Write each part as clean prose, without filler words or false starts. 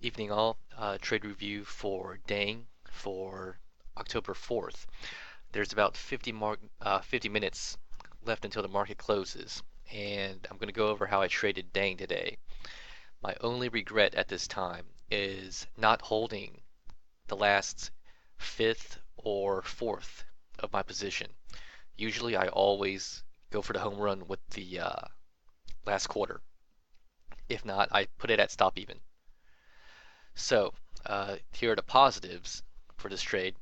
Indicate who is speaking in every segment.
Speaker 1: Evening all. Trade review for Dang for October 4th. There's about 50 minutes left until the market closes, and I'm going to go over how I traded Dang today. My only regret at this time is not holding the last fifth or fourth of my position. Usually I always go for the home run with the last quarter. If not, I put it at stop even. So here are the positives for this trade.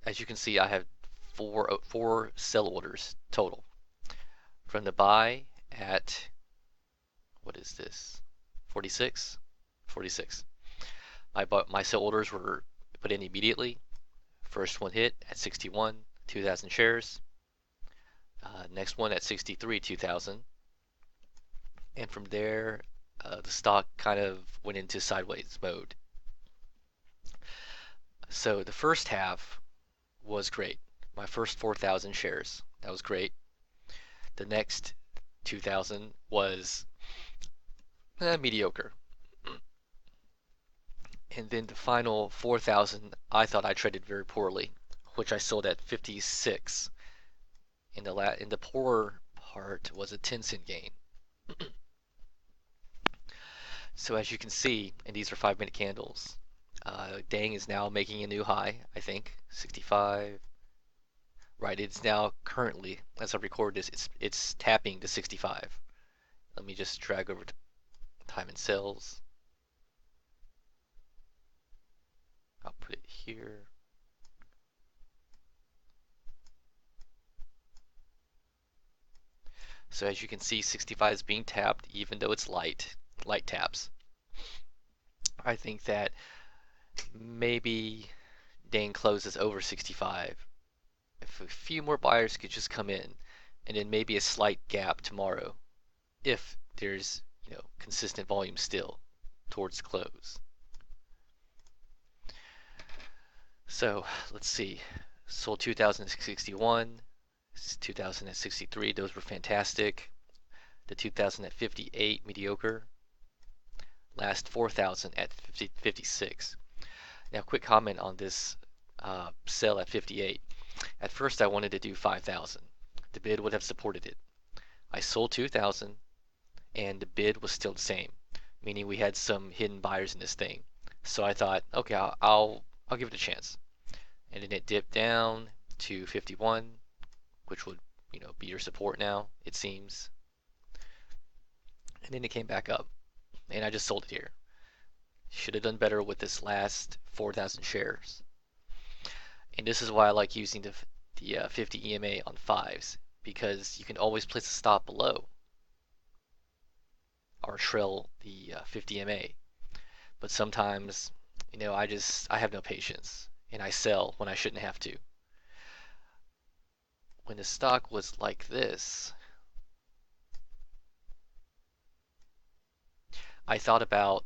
Speaker 1: As you can see, I have four sell orders total. From the buy at, what is this, 46? 46. My sell orders were put in immediately. First one hit at 61, 2,000 shares. Next one at 63, 2,000. And from there, the stock kind of went into sideways mode. So the first half was great. My first 4,000 shares, that was great. The next 2,000 was mediocre. And then the final 4,000, I thought I traded very poorly, which I sold at 56. In the poor part was a 10-cent gain. So as you can see, and these are 5-minute candles, Dang is now making a new high, I think, 65. Right, it's now currently, as I record this, it's tapping to 65. Let me just drag over to time and sales. I'll put it here. So as you can see, 65 is being tapped, even though it's light taps. I think that maybe Dang closes over 65. If a few more buyers could just come in, and then maybe a slight gap tomorrow, if there's consistent volume still towards the close. So let's see. Sold 2061, 2063, those were fantastic. The 2000 at 58, mediocre. Last 4,000 at 56. Now, quick comment on this sell at 58. At first, I wanted to do 5,000. The bid would have supported it. I sold 2,000, and the bid was still the same, meaning we had some hidden buyers in this thing. So I thought, okay, I'll give it a chance. And then it dipped down to 51, which would be your support now, it seems. And then it came back up, and I just sold it here. Should have done better with this last 4,000 shares. And this is why I like using the 50 EMA on 5s, because you can always place a stop below or trail the 50 EMA. But sometimes, I have no patience, and I sell when I shouldn't have to. When the stock was like this, I thought about,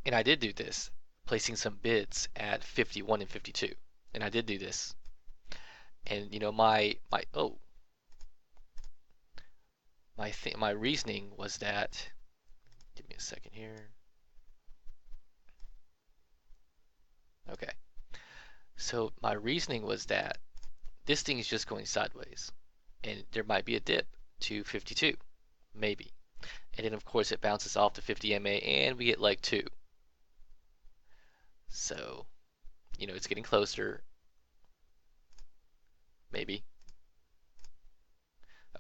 Speaker 1: and I did do this, placing some bids at 51 and 52. And I did do this. And my reasoning was that, give me a second here. Okay. So my reasoning was that this thing is just going sideways, and there might be a dip to 52, maybe. And then of course it bounces off the 50 MA and we get like 2. So, it's getting closer. Maybe.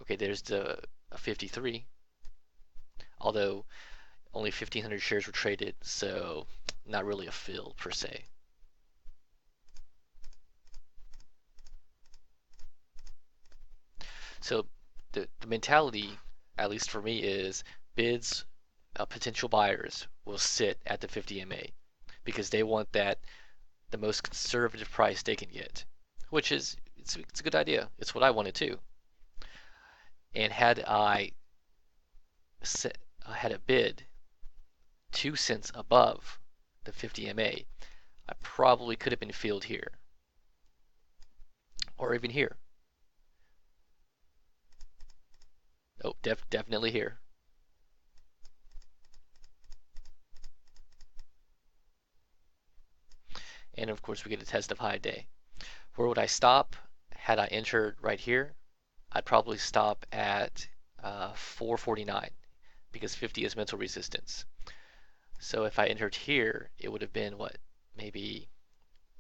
Speaker 1: Okay, there's the 53. Although only 1,500 shares were traded, so not really a fill per se. So the mentality, at least for me, is bids, potential buyers will sit at the 50 MA because they want the most conservative price they can get, which is it's a good idea. It's what I wanted too. And had I had a bid 2 cents above the 50 MA, I probably could have been filled here or even here. Oh, definitely here. and of course we get a test of high day. Where would I stop? Had I entered right here, I'd probably stop at 449 because 50 is mental resistance. So if I entered here, it would have been what, maybe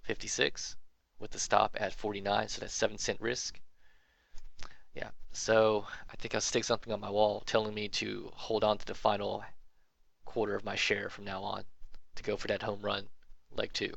Speaker 1: 56 with the stop at 49, so that's 7 cent risk. Yeah, so I think I'll stick something on my wall telling me to hold on to the final quarter of my share from now on to go for that home run, leg two.